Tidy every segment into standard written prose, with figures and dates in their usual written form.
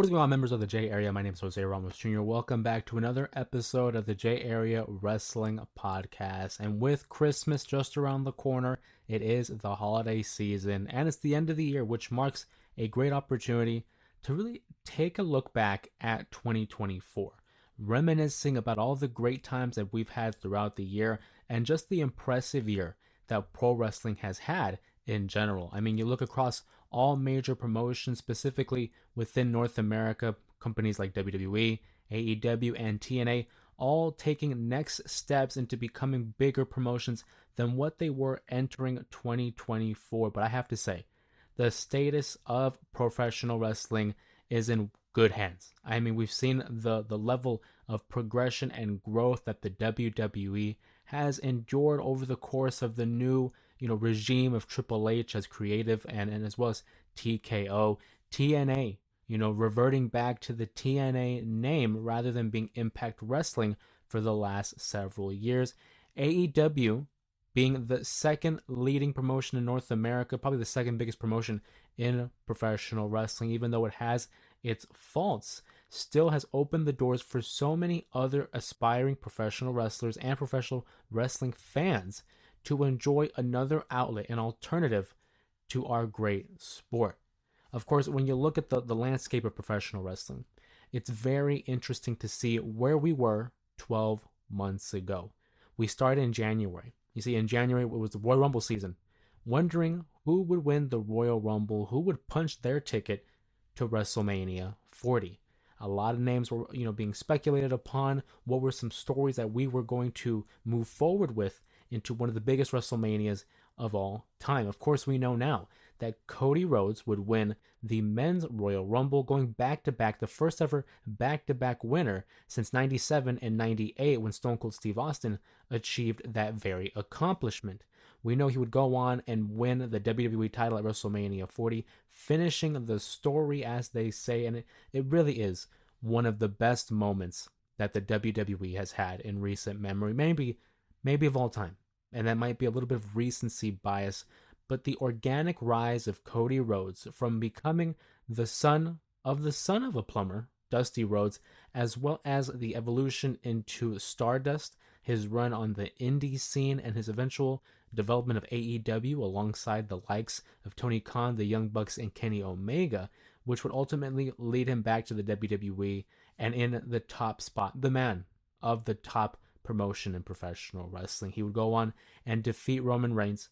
What's going on, members of the J Area? My name is Jose Ramos Jr. Welcome back to another episode of the J Area Wrestling Podcast. And with Christmas just around the corner, it is the holiday season and it's the end of the year, which marks a great opportunity to really take a look back at 2024, reminiscing about all the great times that we've had throughout the year and just the impressive year that pro wrestling has had in general. I mean, you look across all major promotions, specifically within North America, companies like WWE, AEW, and TNA, all taking next steps into becoming bigger promotions than what they were entering 2024. But I have to say, the status of professional wrestling is in good hands. I mean, we've seen the level of progression and growth that the WWE has endured over the course of the new regime of Triple H as creative and as well as TKO, TNA, reverting back to the TNA name rather than being Impact Wrestling for the last several years. AEW being the second leading promotion in North America, probably the second biggest promotion in professional wrestling, even though it has its faults, still has opened the doors for so many other aspiring professional wrestlers and professional wrestling fans to enjoy another outlet, an alternative to our great sport. Of course, when you look at the landscape of professional wrestling, it's very interesting to see where we were 12 months ago. We started in January. You see, in January, it was the Royal Rumble season, wondering who would win the Royal Rumble, who would punch their ticket to WrestleMania 40. A lot of names were, being speculated upon. What were some stories that we were going to move forward with into one of the biggest WrestleManias of all time? Of course, we know now that Cody Rhodes would win the men's Royal Rumble, going back to back, the first ever back to back winner since 97 and 98 when Stone Cold Steve Austin achieved that very accomplishment. We know he would go on and win the WWE title at WrestleMania 40, finishing the story, as they say, and it really is one of the best moments that the WWE has had in recent memory, maybe of all time. And that might be a little bit of recency bias, but the organic rise of Cody Rhodes from becoming the son of a plumber, Dusty Rhodes, as well as the evolution into Stardust, his run on the indie scene, and his eventual development of AEW alongside the likes of Tony Khan, the Young Bucks, and Kenny Omega, which would ultimately lead him back to the WWE and in the top spot, the man of the top promotion in professional wrestling. He would go on and defeat Roman Reigns,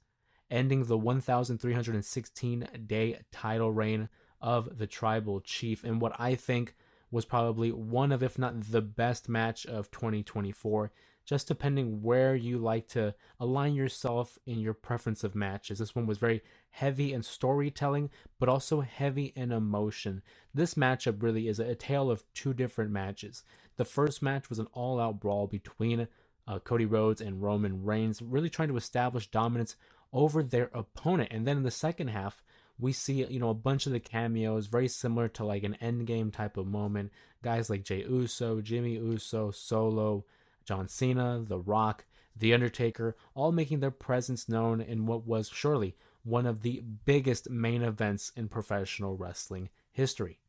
ending the 1,316-day title reign of the Tribal Chief in what I think was probably one of, if not the best match of 2024, just depending where you like to align yourself in your preference of matches. This one was very heavy in storytelling, but also heavy in emotion. This matchup really is a tale of two different matches. The first match was an all-out brawl between Cody Rhodes and Roman Reigns, really trying to establish dominance over their opponent. And then in the second half, we see, a bunch of the cameos, very similar to like an endgame type of moment. Guys like Jey Uso, Jimmy Uso, Solo, John Cena, The Rock, The Undertaker, all making their presence known in what was surely one of the biggest main events in professional wrestling history.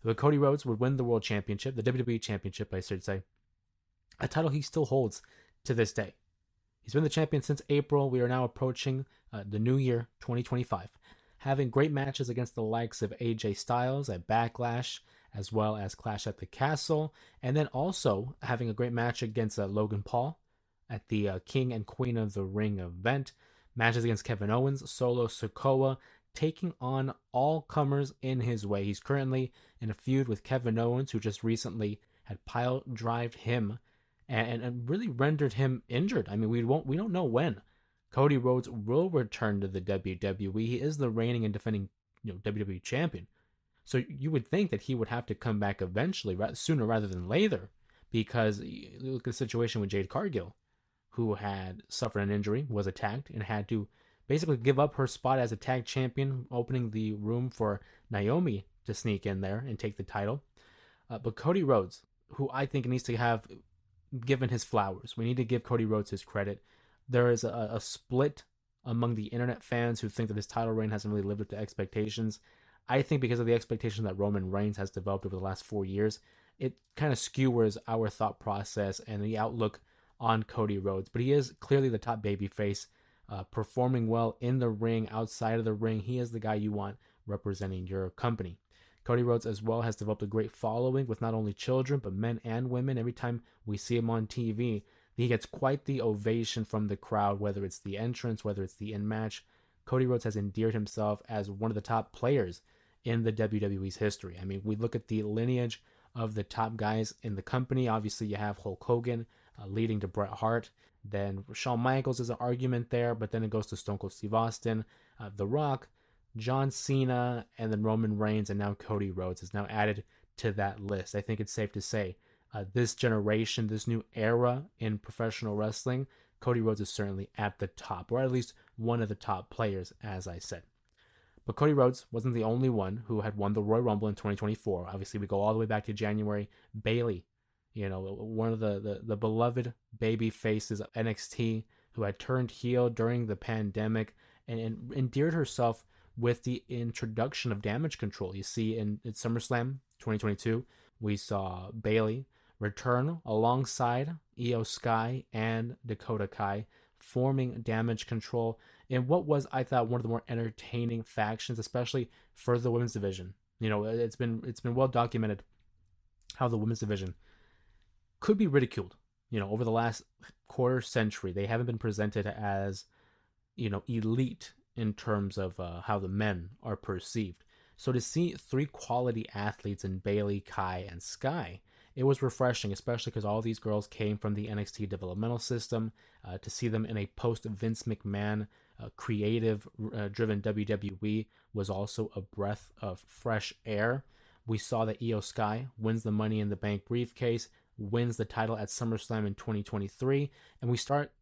But Cody Rhodes would win the World Championship, the WWE Championship, I should say, a title he still holds to this day. He's been the champion since April. We are now approaching the new year, 2025, having great matches against the likes of AJ Styles at Backlash, as well as Clash at the Castle, and then also having a great match against Logan Paul at the King and Queen of the Ring event. Matches against Kevin Owens, Solo Sikoa, taking on all comers in his way. He's currently in a feud with Kevin Owens, who just recently had pile drived him and really rendered him injured. I mean, we don't know when Cody Rhodes will return to the WWE. He is the reigning and defending WWE champion. So you would think that he would have to come back eventually, sooner rather than later, because you look at the situation with Jade Cargill, who had suffered an injury, was attacked, and had to basically give up her spot as a tag champion, opening the room for Naomi to sneak in there and take the title. But Cody Rhodes, who I think needs to have given his flowers, we need to give Cody Rhodes his credit. There is a split among the internet fans who think that his title reign hasn't really lived up to expectations. I think because of the expectation that Roman Reigns has developed over the last 4 years, it kind of skewers our thought process and the outlook on Cody Rhodes. But he is clearly the top babyface, performing well in the ring, outside of the ring. He is the guy you want representing your company. Cody Rhodes as well has developed a great following with not only children but men and women. Every time we see him on TV, he gets quite the ovation from the crowd, whether it's the entrance, whether it's the in match. Cody Rhodes has endeared himself as one of the top players in the WWE's history. I mean, we look at the lineage of the top guys in the company. Obviously, you have Hulk Hogan leading to Bret Hart. Then Shawn Michaels is an argument there, but then it goes to Stone Cold Steve Austin, The Rock, John Cena, and then Roman Reigns, and now Cody Rhodes is now added to that list. I think it's safe to say this generation, this new era in professional wrestling, Cody Rhodes is certainly at the top, or at least one of the top players, as I said. But Cody Rhodes wasn't the only one who had won the Royal Rumble in 2024. Obviously, we go all the way back to January. Bayley, one of the beloved baby faces of NXT, who had turned heel during the pandemic and endeared herself with the introduction of Damage Control. You see, in SummerSlam 2022, we saw Bayley return alongside Io Sky and Dakota Kai, forming Damage Control in what was, I thought, one of the more entertaining factions, especially for the women's division. It's been well documented how the women's division could be ridiculed. Over the last quarter century, they haven't been presented as elite in terms of how the men are perceived. So to see three quality athletes in Bayley, Kai, and Sky, it was refreshing, especially because all these girls came from the NXT developmental system. To see them in a post Vince McMahon creative driven WWE was also a breath of fresh air. We saw that Io Sky wins the Money in the Bank briefcase, wins the title at SummerSlam in 2023, and we start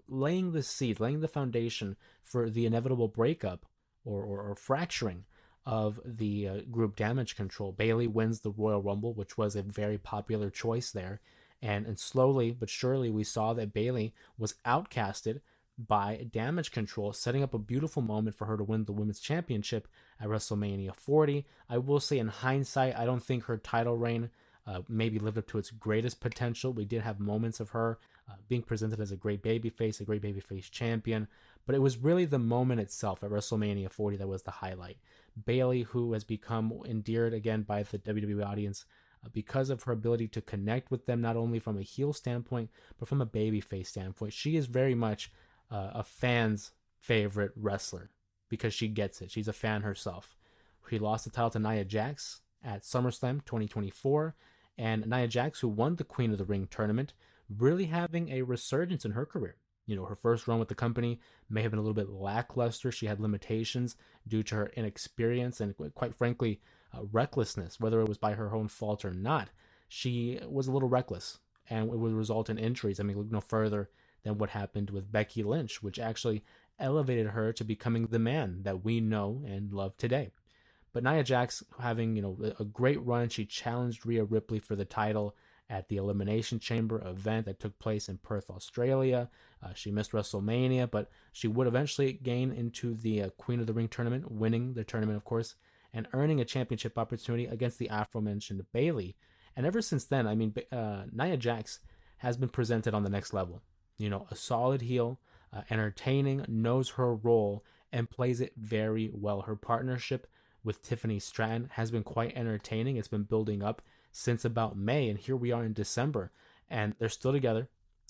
laying the seeds, laying the foundation for the inevitable breakup or fracturing of the group Damage Control. Bayley wins the Royal Rumble, which was a very popular choice there. And slowly but surely, we saw that Bayley was outcasted by Damage Control, setting up a beautiful moment for her to win the Women's Championship at WrestleMania 40. I will say, in hindsight, I don't think her title reign maybe lived up to its greatest potential. We did have moments of her being presented as a great babyface champion, but it was really the moment itself at WrestleMania 40 that was the highlight. Bayley, who has become endeared again by the WWE audience because of her ability to connect with them, not only from a heel standpoint, but from a babyface standpoint. She is very much a fan's favorite wrestler because she gets it. She's a fan herself. She lost the title to Nia Jax at SummerSlam 2024, and Nia Jax, who won the Queen of the Ring tournament, really having a resurgence in her career. Her first run with the company may have been a little bit lackluster. She had limitations due to her inexperience and, quite frankly, recklessness, whether it was by her own fault or not. She was a little reckless, and it would result in injuries. I mean, look no further than what happened with Becky Lynch, which actually elevated her to becoming the man that we know and love today. But Nia Jax having, a great run. She challenged Rhea Ripley for the title at the Elimination Chamber event that took place in Perth, Australia. She missed WrestleMania, but she would eventually gain into the Queen of the Ring tournament, winning the tournament, of course, and earning a championship opportunity against the aforementioned Bayley. And ever since then, I mean, Nia Jax has been presented on the next level. A solid heel, entertaining, knows her role, and plays it very well. Her partnership with Tiffany Stratton has been quite entertaining. It's been building up since about May, and here we are in December, and they're still together.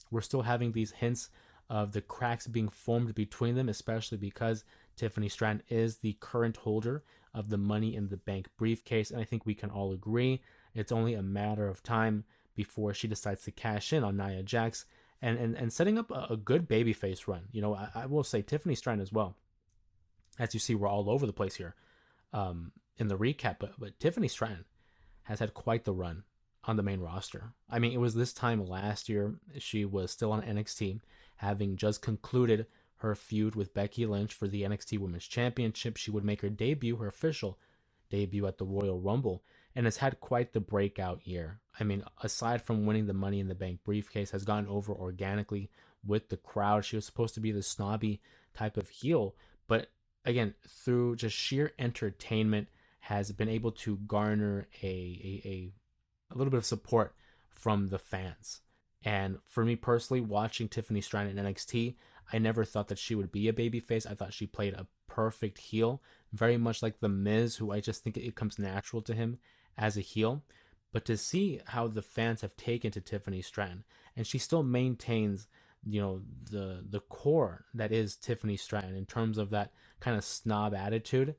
We're still having these hints of the cracks being formed between them, especially because Tiffany Stratton is the current holder of the Money in the Bank briefcase, and I think we can all agree it's only a matter of time before she decides to cash in on Nia Jax and setting up a good babyface run. I will say Tiffany Stratton as well. As you see, we're all over the place here in the recap, but Tiffany Stratton has had quite the run on the main roster. I mean, it was this time last year. She was still on NXT, having just concluded her feud with Becky Lynch for the NXT Women's Championship. She would make her debut, her official debut at the Royal Rumble, and has had quite the breakout year. I mean, aside from winning the Money in the Bank briefcase, has gone over organically with the crowd. She was supposed to be the snobby type of heel, but again, through just sheer entertainment, has been able to garner a little bit of support from the fans. And for me personally, watching Tiffany Stratton in NXT, I never thought that she would be a babyface. I thought she played a perfect heel, very much like The Miz, who I just think it comes natural to him as a heel. But to see how the fans have taken to Tiffany Stratton, and she still maintains, the core that is Tiffany Stratton in terms of that kind of snob attitude,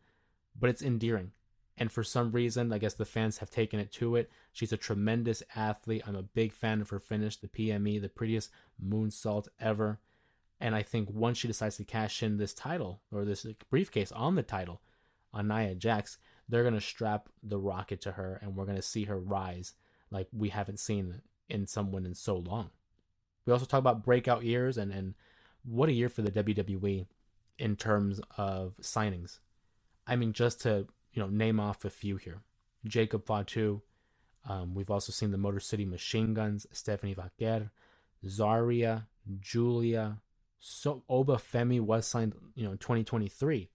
but it's endearing. And for some reason, I guess the fans have taken it to it. She's a tremendous athlete. I'm a big fan of her finish, the PME, the prettiest moonsault ever. And I think once she decides to cash in this title or this briefcase on the title on Nia Jax, they're going to strap the rocket to her and we're going to see her rise like we haven't seen in someone in so long. We also talk about breakout years and what a year for the WWE in terms of signings. I mean, just to name off a few here: Jacob Fatu. We've also seen the Motor City Machine Guns, Stephanie Vaquer, Zarya, Julia. So Oba Femi was signed, in 2023,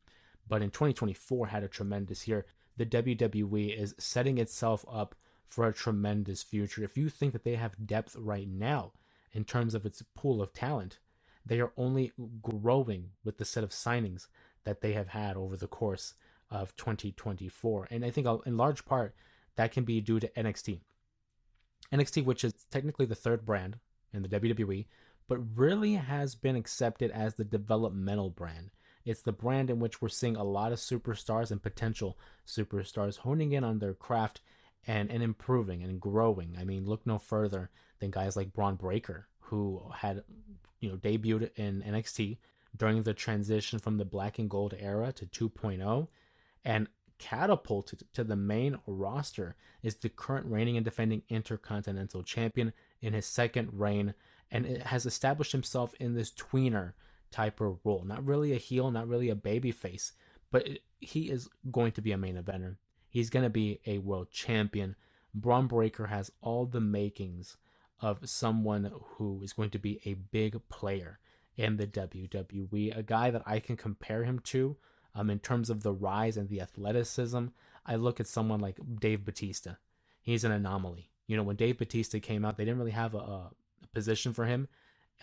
but in 2024 had a tremendous year. The WWE is setting itself up for a tremendous future. If you think that they have depth right now in terms of its pool of talent, they are only growing with the set of signings that they have had over the course of 2024. And I think in large part that can be due to NXT. NXT, which is technically the third brand in the WWE, but really has been accepted as the developmental brand. It's the brand in which we're seeing a lot of superstars and potential superstars honing in on their craft and improving and growing. I mean, look no further than guys like Braun Breaker, who had debuted in NXT during the transition from the Black and Gold era to 2.0 and catapulted to the main roster, is the current reigning and defending Intercontinental Champion in his second reign, and it has established himself in this tweener type of role. Not really a heel, not really a baby face, but he is going to be a main eventer. He's going to be a world champion. Braun Breaker has all the makings of someone who is going to be a big player in the WWE, a guy that I can compare him to in terms of the rise and the athleticism. I look at someone like Dave Batista. He's an anomaly. When Dave Batista came out, they didn't really have a position for him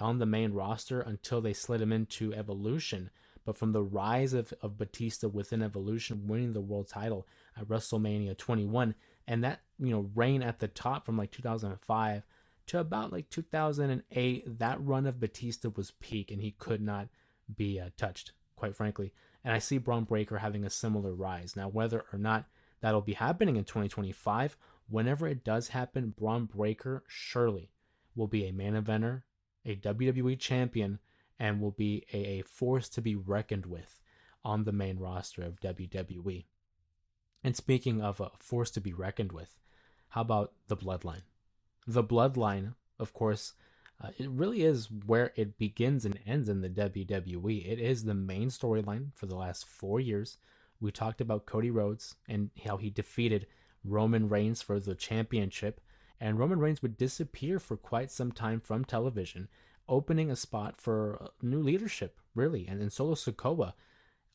on the main roster until they slid him into Evolution. But from the rise of Batista within Evolution, winning the world title at WrestleMania 21, and that reign at the top from like 2005 to about like 2008, that run of Batista was peak, and he could not be touched, quite frankly. And I see Braun Breaker having a similar rise. Now, whether or not that'll be happening in 2025, whenever it does happen, Braun Breaker surely will be a main eventer, a WWE champion, and will be a force to be reckoned with on the main roster of WWE. And speaking of a force to be reckoned with, how about the Bloodline? The Bloodline, of course, it really is where it begins and ends in the WWE. It is the main storyline for the last 4 years. We talked about Cody Rhodes and how he defeated Roman Reigns for the championship, and Roman Reigns would disappear for quite some time from television, opening a spot for new leadership, really. And Solo Sikoa,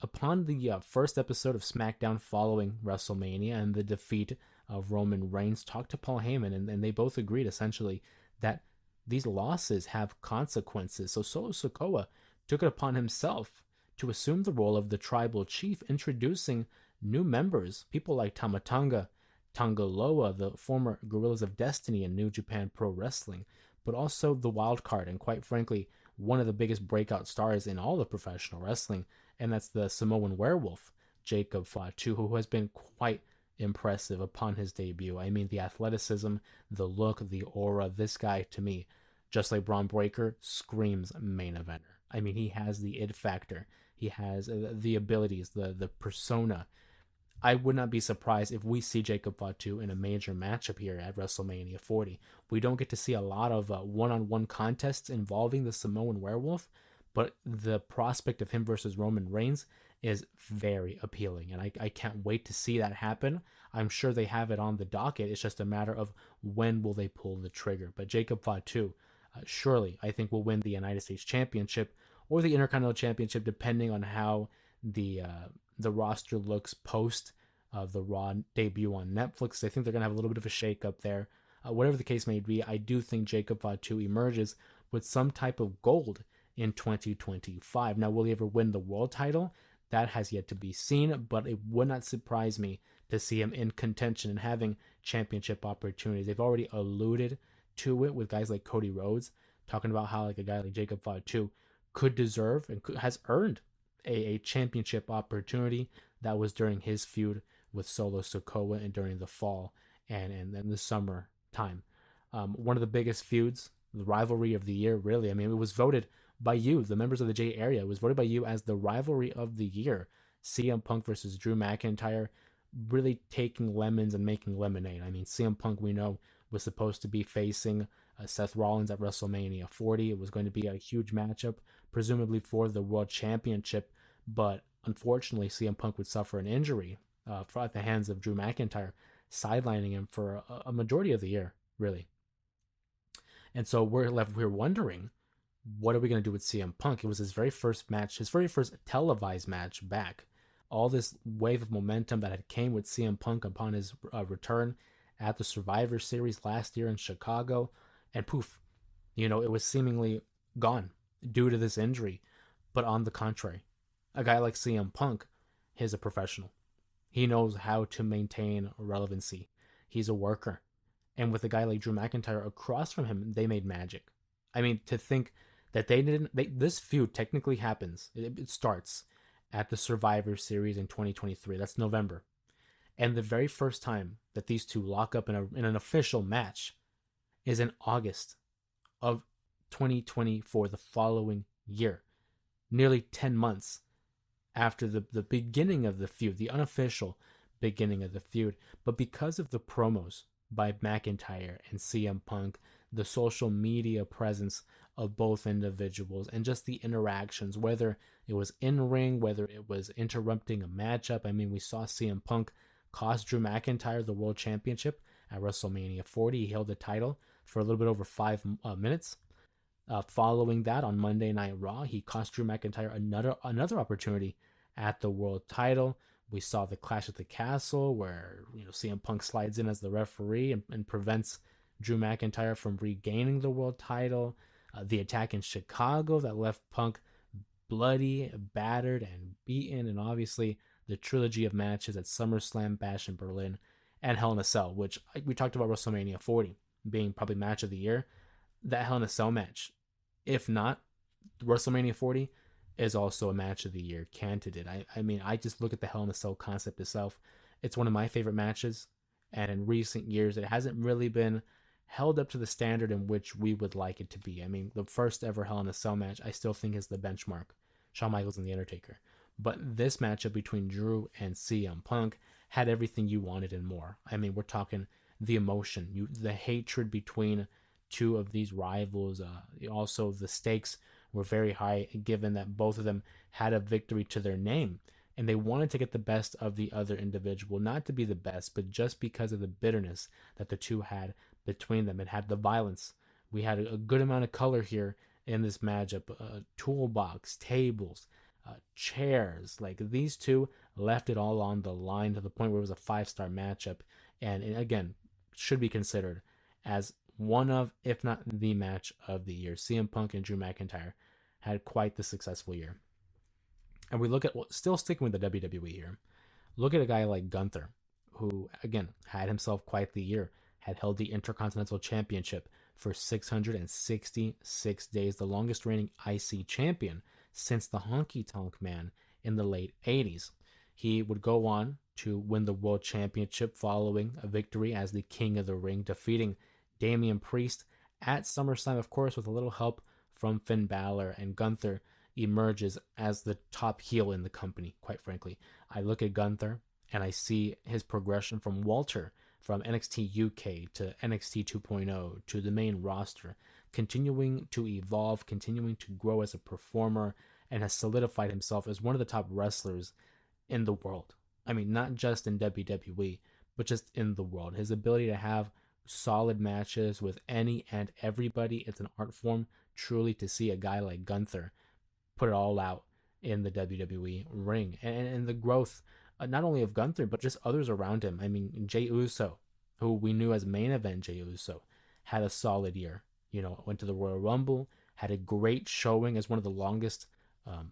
upon the first episode of SmackDown following WrestleMania and the defeat of Roman Reigns, talked to Paul Heyman, and they both agreed essentially that these losses have consequences. So Solo Sikoa took it upon himself to assume the role of the tribal chief, introducing new members, people like Tama Tonga, Tonga Loa, the former Gorillas of Destiny in New Japan Pro Wrestling, but also the wild card, and quite frankly, one of the biggest breakout stars in all of professional wrestling, and that's the Samoan Werewolf, Jacob Fatu, who has been quite impressive upon his debut. I mean, the athleticism, the look, the aura, this guy, to me, just like Braun Breaker, screams main eventer. I mean, he has the it factor. He has the abilities, the persona. I would not be surprised if we see Jacob Fatu in a major matchup here at WrestleMania 40. We don't get to see a lot of one-on-one contests involving the Samoan Werewolf, but the prospect of him versus Roman Reigns is very appealing, and I can't wait to see that happen. I'm sure they have it on the docket. It's just a matter of when will they pull the trigger. But Jacob Fatu, surely, I think, will win the United States Championship or the Intercontinental Championship, depending on how the roster looks post the Raw debut on Netflix. I think they're going to have a little bit of a shake up there. Whatever the case may be, I do think Jacob Fatu emerges with some type of gold in 2025. Now, will he ever win the world title? That has yet to be seen, but it would not surprise me to see him in contention and having championship opportunities. They've already alluded to it with guys like Cody Rhodes, talking about how like a guy like Jacob Fatu could deserve and has earned a championship opportunity. That was during his feud with Solo Sikoa and during the fall and then the summer time. One of the biggest feuds, the rivalry of the year, really. I mean, it was voted by you, the members of the J area. It was voted by you as the rivalry of the year. CM Punk versus Drew McIntyre, really taking lemons and making lemonade. I mean, CM Punk, we know, was supposed to be facing Seth Rollins at WrestleMania 40. It was going to be a huge matchup, presumably for the World Championship, but unfortunately, CM Punk would suffer an injury at the hands of Drew McIntyre, sidelining him for a majority of the year, really. And so we're wondering, what are we going to do with CM Punk? It was his very first match, his very first televised match back. All this wave of momentum that had came with CM Punk upon his return at the Survivor Series last year in Chicago, and poof, it was seemingly gone due to this injury. But on the contrary, a guy like CM Punk is a professional. He knows how to maintain relevancy. He's a worker. And with a guy like Drew McIntyre across from him, they made magic. I mean, to think that this feud technically happens, it starts at the Survivor Series in 2023. That's November. And the very first time that these two lock up in an official match is in August of 2024, the following year. Nearly 10 months after the beginning of the feud, the unofficial beginning of the feud. But because of the promos by McIntyre and CM Punk, the social media presence of both individuals, and just the interactions, whether it was in ring, whether it was interrupting a matchup. I mean, we saw CM Punk cost Drew McIntyre the World Championship at WrestleMania 40. He held the title for a little bit over 5 minutes. Following that, on Monday Night Raw, he cost Drew McIntyre another opportunity at the world title. We saw the Clash at the Castle, where CM Punk slides in as the referee and prevents Drew McIntyre from regaining the world title. The attack in Chicago that left Punk bloody, battered, and beaten, and obviously the trilogy of matches at SummerSlam, Bash in Berlin, and Hell in a Cell, which we talked about WrestleMania 40 being probably match of the year. That Hell in a Cell match, if not WrestleMania 40, is also a match of the year candidate. I mean, I just look at the Hell in a Cell concept itself. It's one of my favorite matches, and in recent years, it hasn't really been held up to the standard in which we would like it to be. I mean, the first ever Hell in a Cell match, I still think is the benchmark. Shawn Michaels and The Undertaker. But this matchup between Drew and CM Punk had everything you wanted and more. I mean, we're talking the emotion, the hatred between two of these rivals. Also, the stakes were very high, given that both of them had a victory to their name. And they wanted to get the best of the other individual, not to be the best, but just because of the bitterness that the two had between them. It had the violence. We had a good amount of color here in this matchup. Toolbox, tables, chairs. Like, these two left it all on the line to the point where it was a 5-star matchup. And again, should be considered as one of, if not the match of the year. CM Punk and Drew McIntyre had quite the successful year. And we look at, still sticking with the WWE here, look at a guy like Gunther, who, again, had himself quite the year, had held the Intercontinental Championship for 666 days, the longest reigning IC champion since the Honky Tonk Man in the late 80s. He would go on to win the World Championship following a victory as the King of the Ring, defeating Damian Priest at SummerSlam, of course, with a little help from Finn Balor, and Gunther emerges as the top heel in the company, quite frankly. I look at Gunther and I see his progression from Walter, from NXT UK to NXT 2.0 to the main roster, continuing to evolve, continuing to grow as a performer, and has solidified himself as one of the top wrestlers in the world. I mean, not just in WWE, but just in the world. His ability to have solid matches with any and everybody, it's an art form truly to see a guy like Gunther put it all out in the WWE ring. And the growth not only of Gunther, but just others around him. I mean, Jey Uso, who we knew as main event Jey Uso, had a solid year. Went to the Royal Rumble, had a great showing as one of the longest, um,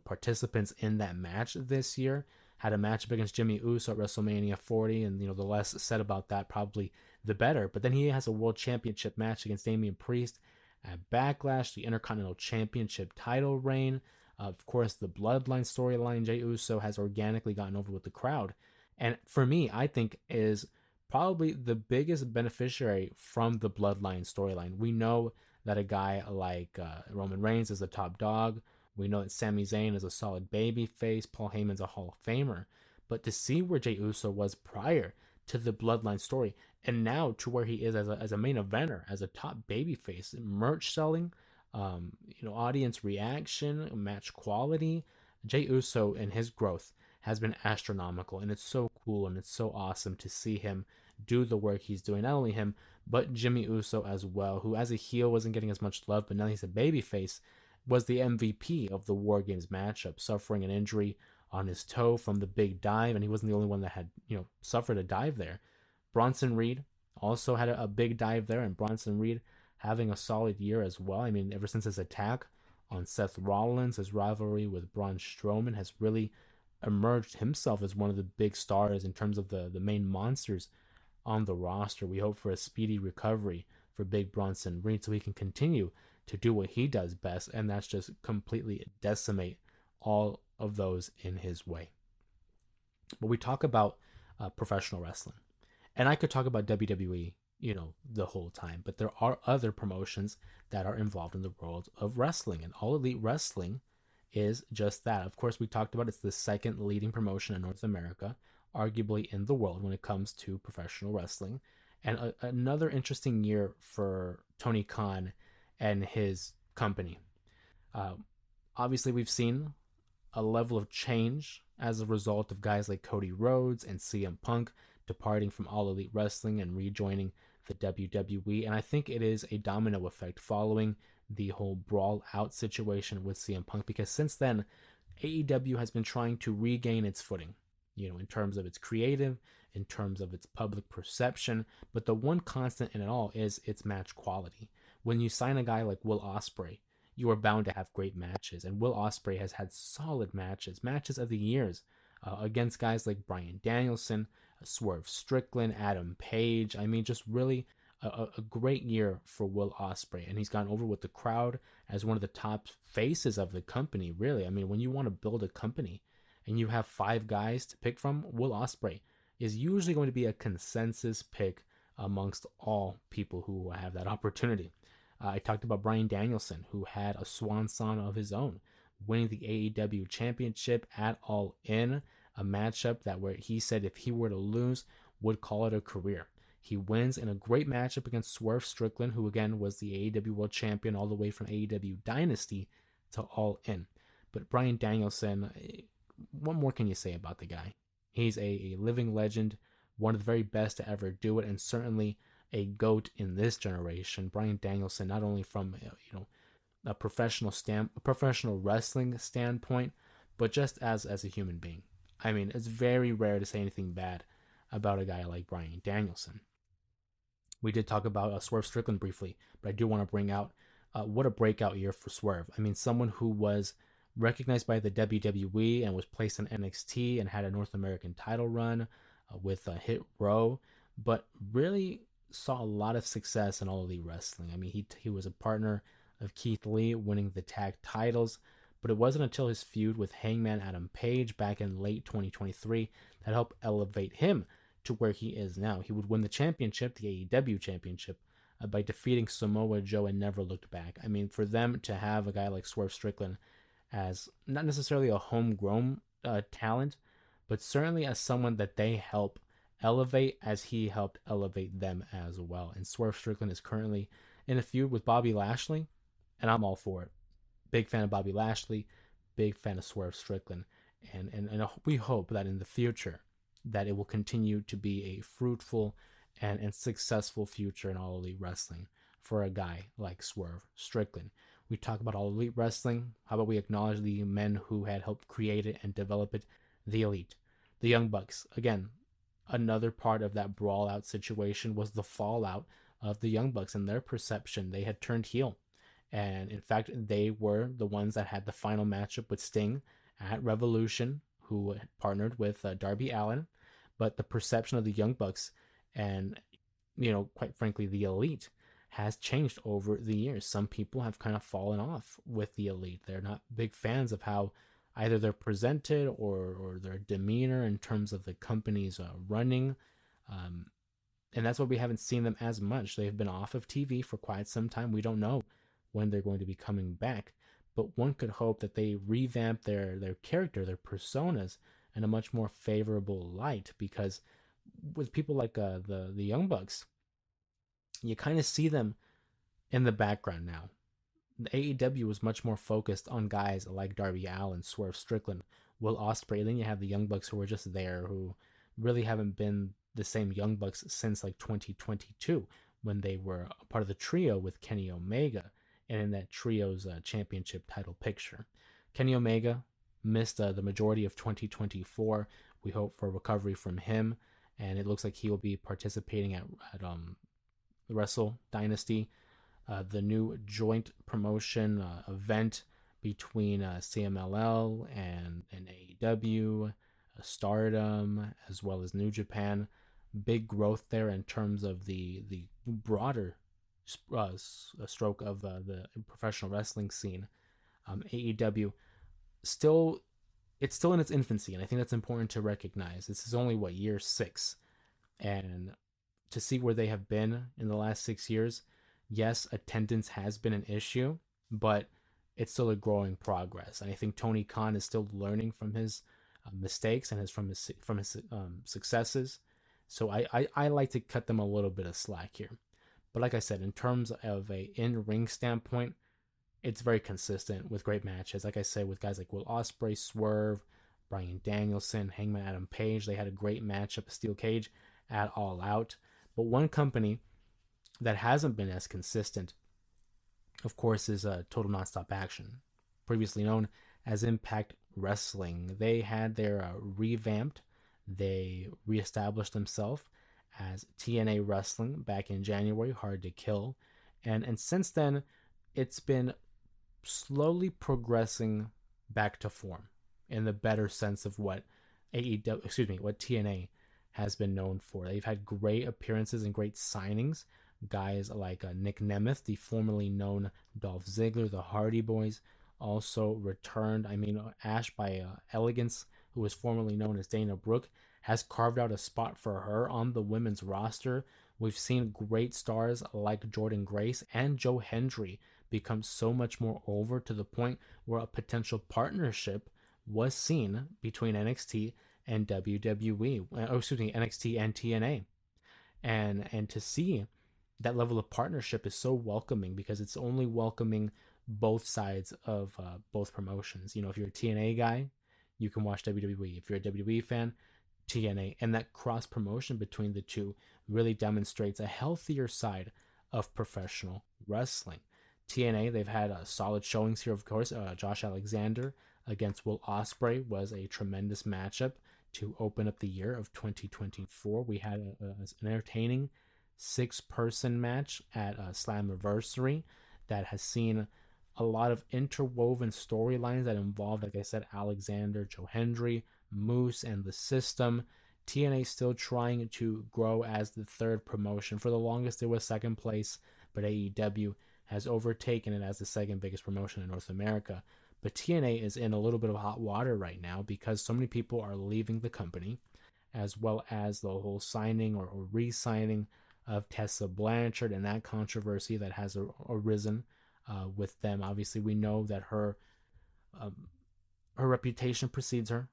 participants in that match this year. Had a matchup against Jimmy Uso at WrestleMania 40, and the less said about that, probably the better. But then he has a World Championship match against Damian Priest at Backlash, the Intercontinental Championship title reign. Of course, the Bloodline storyline, Jey Uso has organically gotten over with the crowd. And for me, I think is probably the biggest beneficiary from the Bloodline storyline. We know that a guy like Roman Reigns is a top dog. We know that Sami Zayn is a solid baby face. Paul Heyman's a Hall of Famer. But to see where Jey Uso was prior to the Bloodline story, and now to where he is as a main eventer, as a top babyface, merch selling, audience reaction, match quality. Jey Uso and his growth has been astronomical, and it's so cool and it's so awesome to see him do the work he's doing. Not only him, but Jimmy Uso as well, who as a heel wasn't getting as much love, but now he's a babyface, was the MVP of the War Games matchup, suffering an injury on his toe from the big dive, and he wasn't the only one that had suffered a dive there. Bronson Reed also had a big dive there, and Bronson Reed having a solid year as well. I mean, ever since his attack on Seth Rollins, his rivalry with Braun Strowman has really emerged himself as one of the big stars in terms of the main monsters on the roster. We hope for a speedy recovery for Big Bronson Reed so he can continue to do what he does best, and that's just completely decimate all of those in his way. But we talk about professional wrestling. And I could talk about WWE, the whole time, but there are other promotions that are involved in the world of wrestling, and All Elite Wrestling is just that. Of course, we talked about it's the second leading promotion in North America, arguably in the world when it comes to professional wrestling. And another interesting year for Tony Khan and his company. Uh, Obviously, we've seen a level of change as a result of guys like Cody Rhodes and CM Punk departing from All Elite Wrestling and rejoining the WWE. And I think it is a domino effect following the whole brawl out situation with CM Punk, because since then, AEW has been trying to regain its footing, in terms of its creative, in terms of its public perception. But the one constant in it all is its match quality. When you sign a guy like Will Ospreay, you are bound to have great matches. And Will Ospreay has had solid matches of the years against guys like Bryan Danielson, Swerve Strickland, Adam Page. I mean, just really a great year for Will Ospreay, and he's gotten over with the crowd as one of the top faces of the company. Really, I mean, when you want to build a company and you have 5 guys to pick from, Will Ospreay is usually going to be a consensus pick amongst all people who have that opportunity. I talked about Bryan Danielson, who had a swan song of his own, winning the AEW Championship at All In, a matchup that where he said if he were to lose, would call it a career. He wins in a great matchup against Swerve Strickland, who again was the AEW World Champion all the way from AEW Dynasty to All In. But Bryan Danielson, what more can you say about the guy? He's a living legend, one of the very best to ever do it, and certainly a GOAT in this generation. Bryan Danielson, not only from a professional wrestling standpoint, but just as a human being. I mean, it's very rare to say anything bad about a guy like Bryan Danielson. We did talk about Swerve Strickland briefly, but I do want to bring out what a breakout year for Swerve. I mean, someone who was recognized by the WWE and was placed in NXT and had a North American title run with Hit Row, but really saw a lot of success in All Elite Wrestling. I mean, he was a partner of Keith Lee, winning the tag titles, but it wasn't until his feud with Hangman Adam Page back in late 2023 that helped elevate him to where he is now. He would win the championship, the AEW championship, by defeating Samoa Joe and never looked back. I mean, for them to have a guy like Swerve Strickland as not necessarily a homegrown talent, but certainly as someone that they help elevate as he helped elevate them as well. And Swerve Strickland is currently in a feud with Bobby Lashley, and I'm all for it. Big fan of Bobby Lashley, big fan of Swerve Strickland, and we hope that in the future that it will continue to be a fruitful and successful future in All Elite Wrestling for a guy like Swerve Strickland. We talk about All Elite Wrestling. How about we acknowledge the men who had helped create it and develop it? The Elite. The Young Bucks, again, another part of that brawl out situation was the fallout of the Young Bucks and their perception. They had turned heel. And in fact, they were the ones that had the final matchup with Sting at Revolution, who partnered with Darby Allin. But the perception of the Young Bucks and, quite frankly, the Elite has changed over the years. Some people have kind of fallen off with the Elite. They're not big fans of how either they're presented or their demeanor in terms of the company's running. Um, and that's why we haven't seen them as much. They've been off of TV for quite some time. We don't know when they're going to be coming back, but one could hope that they revamp their character, their personas, in a much more favorable light. Because with people like the Young Bucks, you kind of see them in the background now. The AEW was much more focused on guys like Darby Allin, Swerve Strickland, Will Ospreay. Then you have the Young Bucks who were just there, who really haven't been the same Young Bucks since like 2022 when they were a part of the trio with Kenny Omega and in that trio's championship title picture. Kenny Omega missed the majority of 2024. We hope for recovery from him, and it looks like he will be participating at the Wrestle Dynasty, the new joint promotion event between CMLL and AEW, Stardom, as well as New Japan. Big growth there in terms of the broader stroke of the professional wrestling scene. AEW still it's still in its infancy, and I think that's important to recognize. This is only year 6, and to see where they have been in the last 6 years, yes, attendance has been an issue, but it's still a growing progress. And I think Tony Khan is still learning from his mistakes and from his successes. So I like to cut them a little bit of slack here. But like I said, in terms of a in ring standpoint, it's very consistent with great matches. Like I said, with guys like Will Ospreay, Swerve, Bryan Danielson, Hangman Adam Page, they had a great matchup, a steel cage at All Out. But one company that hasn't been as consistent, of course, is Total Nonstop Action, previously known as Impact Wrestling. They had their revamped, they reestablished themselves as TNA Wrestling back in January, Hard to Kill. And since then, it's been slowly progressing back to form in the better sense of what what TNA has been known for. They've had great appearances and great signings. Guys like Nick Nemeth, the formerly known Dolph Ziggler, the Hardy Boys, also returned. I mean, Ash by Elegance, who was formerly known as Dana Brooke, has carved out a spot for her on the women's roster. We've seen great stars like Jordan Grace and Joe Hendry become so much more over, to the point where a potential partnership was seen between NXT and WWE, NXT and TNA. And to see that level of partnership is so welcoming, because it's only welcoming both sides of both promotions. If you're a TNA guy, you can watch WWE. If you're a WWE fan, TNA. And that cross promotion between the two really demonstrates a healthier side of professional wrestling. TNA, they've had solid showings here, of course. Josh Alexander against Will Ospreay was a tremendous matchup to open up the year of 2024. We had an entertaining 6-person match at Slammiversary that has seen a lot of interwoven storylines that involved, like I said, Alexander, Joe Hendry, Moose, and the System. TNA still trying to grow as the third promotion. For the longest, it was second place, but AEW has overtaken it as the second biggest promotion in North America. But TNA is in a little bit of hot water right now because so many people are leaving the company, as well as the whole signing or re-signing of Tessa Blanchard and that controversy that has arisen with them. Obviously, we know that um, her reputation precedes her.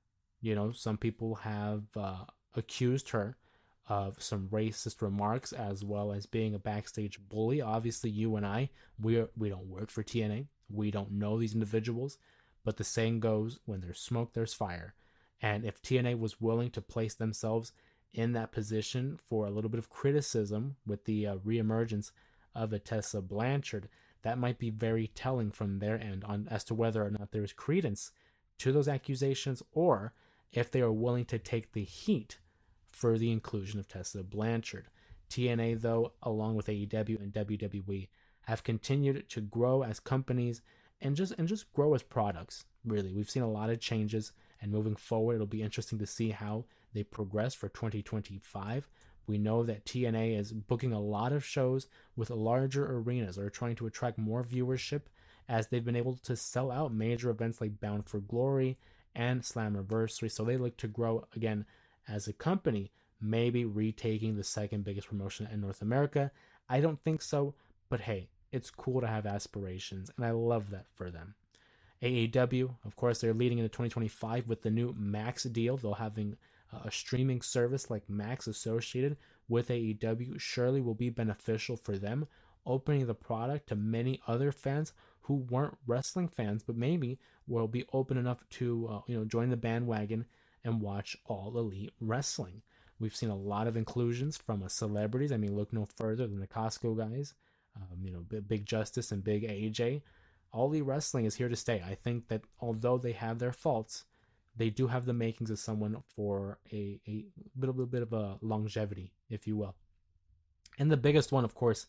Some people have accused her of some racist remarks, as well as being a backstage bully. Obviously, you and I, we don't work for TNA. We don't know these individuals, but the saying goes, when there's smoke, there's fire. And if TNA was willing to place themselves in that position for a little bit of criticism with the reemergence of a Tessa Blanchard, that might be very telling from their end on as to whether or not there is credence to those accusations, or if they are willing to take the heat for the inclusion of Tessa Blanchard. TNA, though, along with AEW and WWE, have continued to grow as companies and just grow as products. Really, we've seen a lot of changes, and moving forward, it'll be interesting to see how they progress for 2025. We know that TNA is booking a lot of shows with larger arenas. They're trying to attract more viewership as they've been able to sell out major events like Bound for Glory and Slammiversary. So they look to grow again as a company, maybe retaking the second biggest promotion in North America. I don't think so, but hey, it's cool to have aspirations, and I love that for them. AEW, of course, they're leading into 2025 with the new Max deal. They'll having a streaming service like Max associated with AEW surely will be beneficial for them, opening the product to many other fans who weren't wrestling fans, but maybe will be open enough to join the bandwagon and watch All Elite Wrestling. We've seen a lot of inclusions from celebrities. I mean, look no further than the Costco guys, Big Justice and Big AJ. All Elite Wrestling is here to stay. I think that although they have their faults, they do have the makings of someone for a little bit of a longevity, if you will. And the biggest one, of course,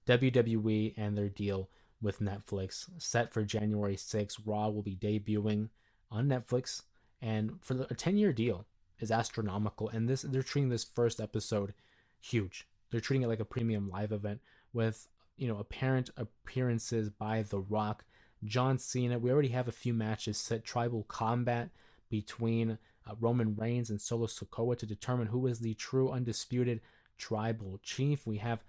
WWE and their deal with Netflix. Set for January 6th, Raw will be debuting on Netflix, and for a 10-year deal is astronomical. And they're treating this first episode huge. They're treating it like a premium live event with apparent appearances by The Rock, John Cena. We already have a few matches set. Tribal combat between Roman Reigns and Solo Sikoa to determine who is the true undisputed tribal chief. We have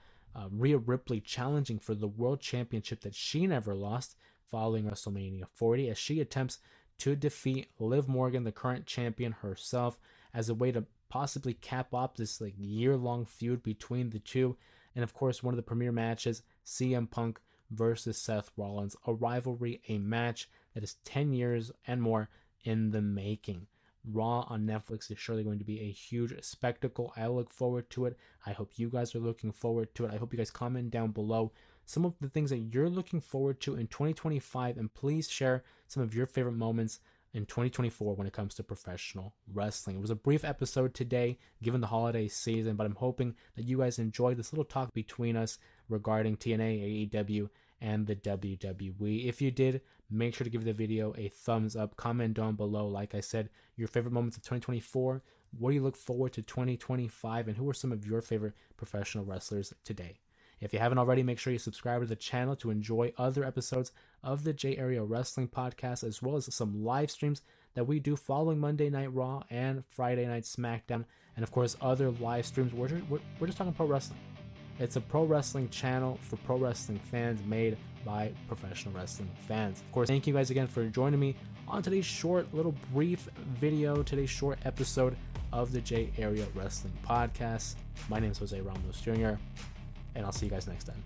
Rhea Ripley challenging for the world championship that she never lost following WrestleMania 40 as she attempts to defeat Liv Morgan, the current champion herself, as a way to possibly cap off this year-long feud between the two. And of course, one of the premier matches, CM Punk versus Seth Rollins, a rivalry, a match that is 10 years and more in the making. Raw on Netflix is surely going to be a huge spectacle. I look forward to it. I hope you guys are looking forward to it. I hope you guys comment down below some of the things that you're looking forward to in 2025, and please share some of your favorite moments in 2024 when it comes to professional wrestling. It was a brief episode today given the holiday season, but I'm hoping that you guys enjoyed this little talk between us regarding TNA, AEW, and the WWE. If you did, make sure to give the video a thumbs up. Comment down below, like I said, your favorite moments of 2024. What do you look forward to 2025? And who are some of your favorite professional wrestlers today? If you haven't already, make sure you subscribe to the channel to enjoy other episodes of the J Area Wrestling Podcast, as well as some live streams that we do following Monday Night Raw and Friday Night SmackDown, and of course other live streams. We're just talking pro wrestling. It's a pro wrestling channel for pro wrestling fans made by professional wrestling fans. Of course, thank you guys again for joining me on today's short, little brief video, today's short episode of the J Area Wrestling Podcast. My name is Jose Ramos Jr., and I'll see you guys next time.